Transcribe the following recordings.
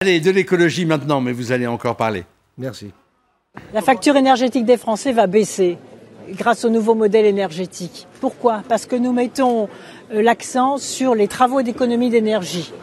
Allez, de l'écologie maintenant, mais vous allez encore parler. Merci. La facture énergétique des Français va baisser grâce au nouveau modèle énergétique. Pourquoi? Parce que nous mettons l'accent sur les travaux d'économie d'énergie.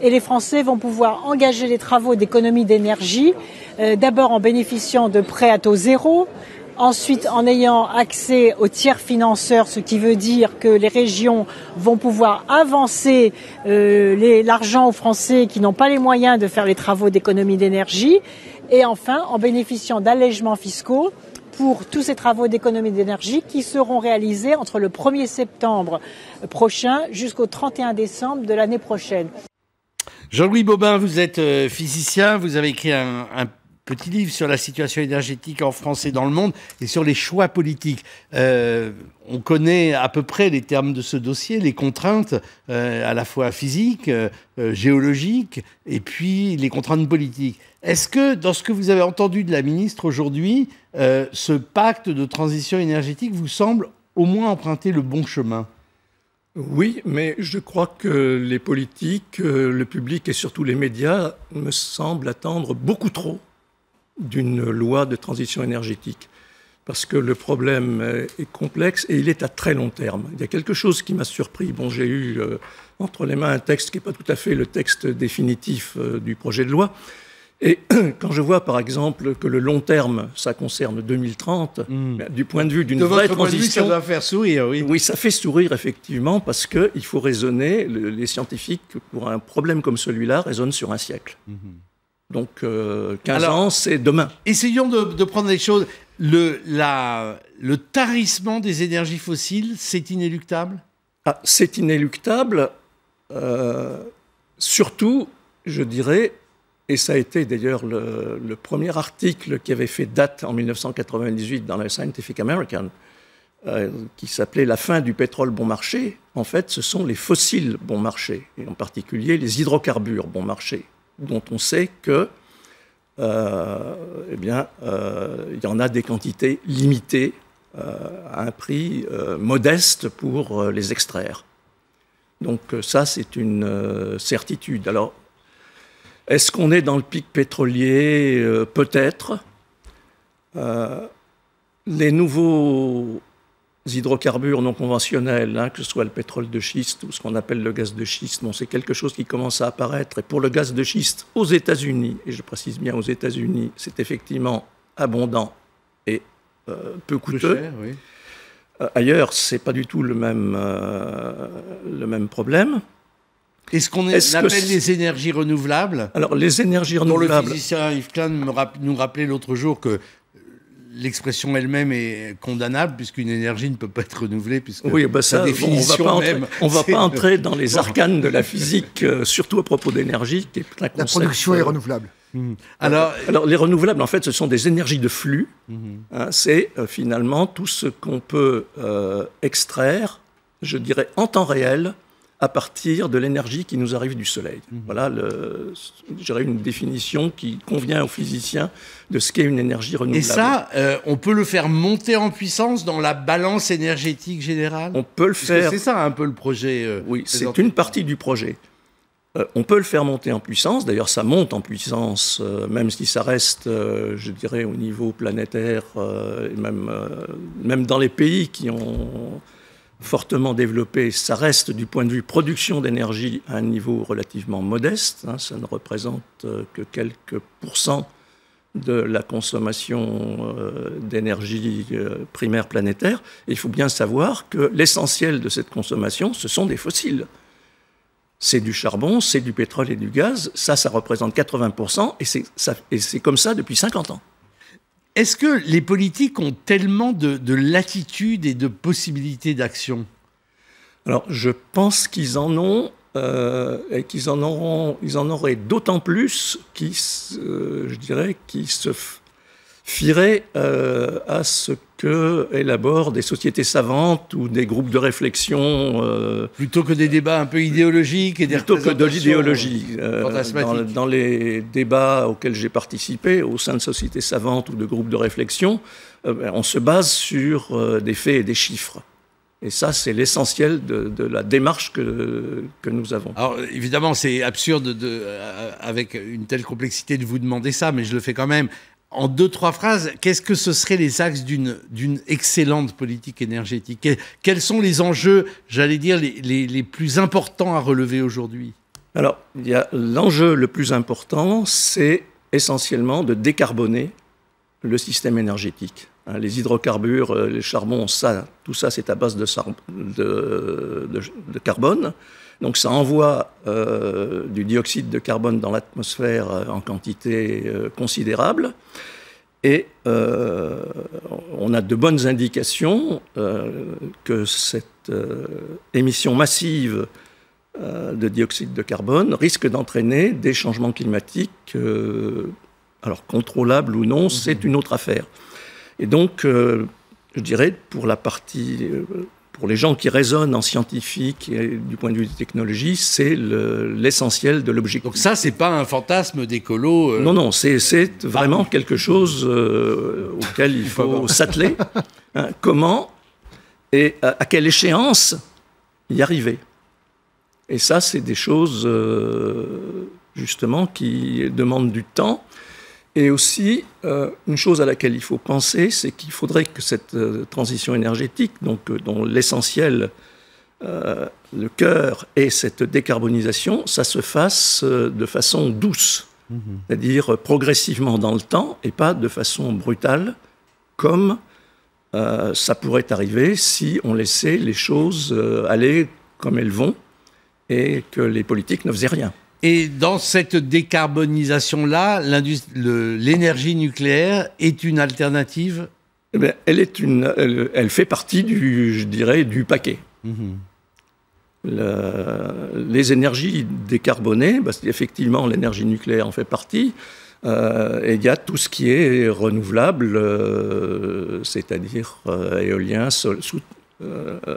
Et les Français vont pouvoir engager les travaux d'économie d'énergie, d'abord en bénéficiant de prêts à taux zéro, ensuite en ayant accès aux tiers financeurs, ce qui veut dire que les régions vont pouvoir avancer l'argent aux Français qui n'ont pas les moyens de faire les travaux d'économie d'énergie, et enfin en bénéficiant d'allègements fiscaux pour tous ces travaux d'économie d'énergie qui seront réalisés entre le 1er septembre prochain jusqu'au 31 décembre de l'année prochaine. Jean-Louis Bobin, vous êtes physicien, vous avez écrit un petit livre sur la situation énergétique en France et dans le monde et sur les choix politiques. On connaît à peu près les termes de ce dossier, les contraintes à la fois physiques, géologiques et puis les contraintes politiques. Est-ce que, dans ce que vous avez entendu de la ministre aujourd'hui, ce pacte de transition énergétique vous semble au moins emprunter le bon chemin ? Oui, mais je crois que les politiques, le public et surtout les médias me semblent attendre beaucoup trop d'une loi de transition énergétique. Parce que le problème est complexe et il est à très long terme. Il y a quelque chose qui m'a surpris. Bon, j'ai eu entre les mains un texte qui n'est pas tout à fait le texte définitif du projet de loi. Et quand je vois, par exemple, que le long terme, ça concerne 2030, du point de vue d'une vraie transition... ça doit faire sourire, oui. Oui, ça fait sourire, effectivement, parce qu'il faut raisonner, les scientifiques, pour un problème comme celui-là, raisonnent sur un siècle. Donc, 15 ans, c'est demain. Essayons de prendre les choses. Le tarissement des énergies fossiles, c'est inéluctable ? C'est inéluctable, surtout, je dirais... Et ça a été d'ailleurs le premier article qui avait fait date en 1998 dans le Scientific American, qui s'appelait « La fin du pétrole bon marché ». En fait, ce sont les fossiles bon marché, et en particulier les hydrocarbures bon marché, dont on sait que, il y en a des quantités limitées à un prix modeste pour les extraire. Donc ça, c'est une certitude. Alors, est-ce qu'on est dans le pic pétrolier ? Peut-être. Les nouveaux hydrocarbures non conventionnels, que ce soit le pétrole de schiste ou ce qu'on appelle le gaz de schiste, bon, c'est quelque chose qui commence à apparaître. Et pour le gaz de schiste aux États-Unis, et je précise bien aux États-Unis, c'est effectivement abondant et peu coûteux. Cher, oui. Ailleurs, ce n'est pas du tout le même problème. Est-ce qu'on appelle les énergies renouvelables ? Alors, les énergies renouvelables... Le physicien Yves Klein nous rappelait l'autre jour que l'expression elle-même est condamnable, puisqu'une énergie ne peut pas être renouvelée, puisque sa définition on ne va pas entrer dans les arcanes de la physique, surtout à propos d'énergie, qui est un concept... La production est renouvelable. Alors, les renouvelables, en fait, ce sont des énergies de flux. C'est finalement tout ce qu'on peut extraire, je dirais, en temps réel, à partir de l'énergie qui nous arrive du Soleil. Voilà, j'aurais une définition qui convient aux physiciens de ce qu'est une énergie renouvelable. Et ça, on peut le faire monter en puissance dans la balance énergétique générale ? On peut le faire... C'est ça un peu le projet. Oui, c'est une partie du projet. On peut le faire monter en puissance. D'ailleurs, ça monte en puissance, même si ça reste, je dirais, au niveau planétaire, et même dans les pays qui ont... fortement développé, ça reste du point de vue production d'énergie à un niveau relativement modeste. Ça ne représente que quelques pourcents de la consommation d'énergie primaire planétaire. Et il faut bien savoir que l'essentiel de cette consommation, ce sont des fossiles. C'est du charbon, c'est du pétrole et du gaz. Ça représente 80%, et c'est comme ça depuis 50 ans. Est-ce que les politiques ont tellement de latitude et de possibilités d'action ? Alors, je pense qu'ils en ont, et qu'ils en auraient d'autant plus qui se fieraient à ce que élaborent des sociétés savantes ou des groupes de réflexion. Plutôt que des débats un peu idéologiques et des plutôt que de l'idéologie. Fantasmatiques. Dans les débats auxquels j'ai participé, au sein de sociétés savantes ou de groupes de réflexion, on se base sur des faits et des chiffres. Et ça, c'est l'essentiel de la démarche que nous avons. Alors, évidemment, c'est absurde avec une telle complexité de vous demander ça, mais je le fais quand même. En 2-3 phrases, qu'est-ce que ce seraient les axes d'une excellente politique énergétique? Quels sont les enjeux, j'allais dire, les plus importants à relever aujourd'hui? Alors, l'enjeu le plus important, c'est essentiellement de décarboner le système énergétique. Les hydrocarbures, les charbons, tout ça, c'est à base de carbone. Donc ça envoie du dioxyde de carbone dans l'atmosphère en quantité considérable. Et on a de bonnes indications que cette émission massive de dioxyde de carbone risque d'entraîner des changements climatiques, alors contrôlables ou non, c'est une autre affaire. Et donc, je dirais, pour les gens qui raisonnent en scientifique et du point de vue des technologies, c'est l'essentiel de l'objectif. Donc ça, c'est pas un fantasme d'écolo Non, c'est vraiment quelque chose auquel il faut s'atteler. Comment et à quelle échéance y arriver. Et ça, c'est des choses, justement, qui demandent du temps. Et aussi, une chose à laquelle il faut penser, c'est qu'il faudrait que cette transition énergétique, dont l'essentiel, le cœur est cette décarbonisation, ça se fasse de façon douce, c'est-à-dire progressivement dans le temps et pas de façon brutale, comme ça pourrait arriver si on laissait les choses aller comme elles vont et que les politiques ne faisaient rien. Et dans cette décarbonisation-là, l'énergie nucléaire est une alternative? Eh bien, elle fait partie du paquet. Les énergies décarbonées, effectivement, l'énergie nucléaire en fait partie. Et il y a tout ce qui est renouvelable, c'est-à-dire éolien,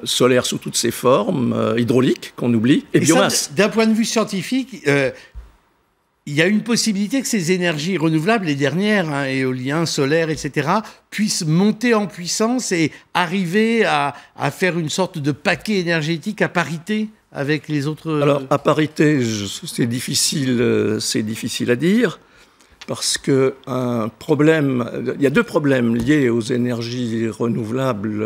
solaire sous toutes ses formes, hydraulique qu'on oublie, et biomasse. D'un point de vue scientifique, il y a une possibilité que ces énergies renouvelables, les dernières, éolien, solaire, etc., puissent monter en puissance et arriver à faire une sorte de paquet énergétique à parité avec les autres... Alors, à parité, c'est difficile à dire. Parce que il y a deux problèmes liés aux énergies renouvelables,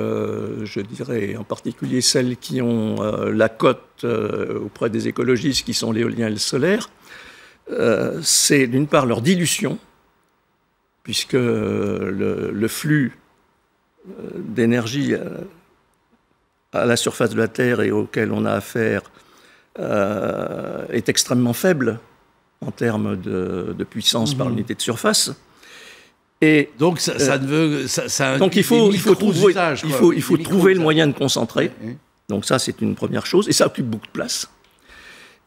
je dirais, en particulier celles qui ont la cote auprès des écologistes, qui sont l'éolien et le solaire. C'est d'une part leur dilution, puisque le flux d'énergie à la surface de la Terre et auquel on a affaire est extrêmement faible en termes de puissance par unité de surface. Et donc, donc il faut trouver le moyen de concentrer. Donc ça, c'est une première chose. Et ça occupe beaucoup de place.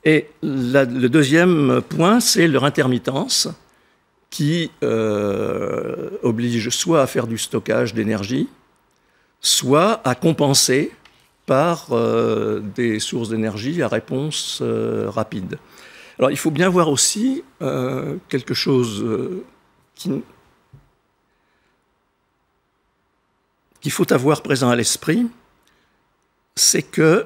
Et le deuxième point, c'est leur intermittence qui oblige soit à faire du stockage d'énergie, soit à compenser par des sources d'énergie à réponse rapide. Alors, il faut bien voir aussi quelque chose qu'il faut avoir présent à l'esprit, c'est qu'il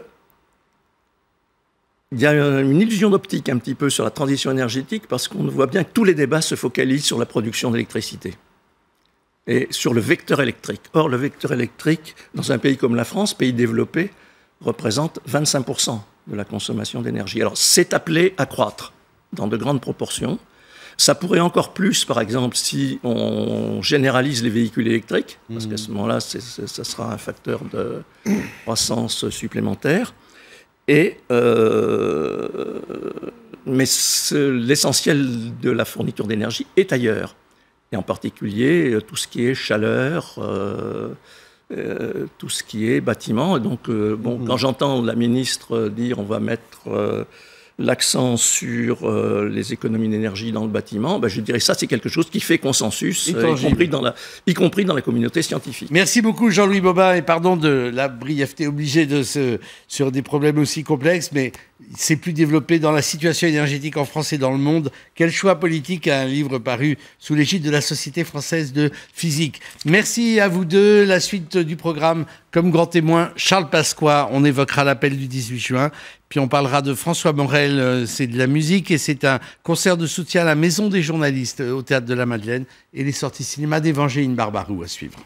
y a une illusion d'optique un petit peu sur la transition énergétique parce qu'on voit bien que tous les débats se focalisent sur la production d'électricité et sur le vecteur électrique. Or, le vecteur électrique, dans un pays comme la France, pays développé, représente 25% de la consommation d'énergie. Alors, c'est appelé à croître dans de grandes proportions. Ça pourrait encore plus, par exemple, si on généralise les véhicules électriques, parce qu'à ce moment-là, ça sera un facteur de croissance supplémentaire. Mais l'essentiel de la fourniture d'énergie est ailleurs. Et en particulier, tout ce qui est chaleur, tout ce qui est bâtiment. Et donc, quand j'entends la ministre dire on va mettre l'accent sur les économies d'énergie dans le bâtiment, je dirais ça, c'est quelque chose qui fait consensus, y compris dans la communauté scientifique. Merci beaucoup Jean-Louis Bobin, et pardon de la brièveté obligée sur des problèmes aussi complexes, mais c'est plus développé dans la situation énergétique en France et dans le monde. Quel choix politique, un livre paru sous l'égide de la Société française de physique. Merci à vous deux. La suite du programme, comme grand témoin, Charles Pasqua. On évoquera l'appel du 18 juin. Puis on parlera de François Morel, c'est de la musique et c'est un concert de soutien à la Maison des journalistes au Théâtre de la Madeleine et les sorties cinéma d'Évangéline Barbaroux à suivre.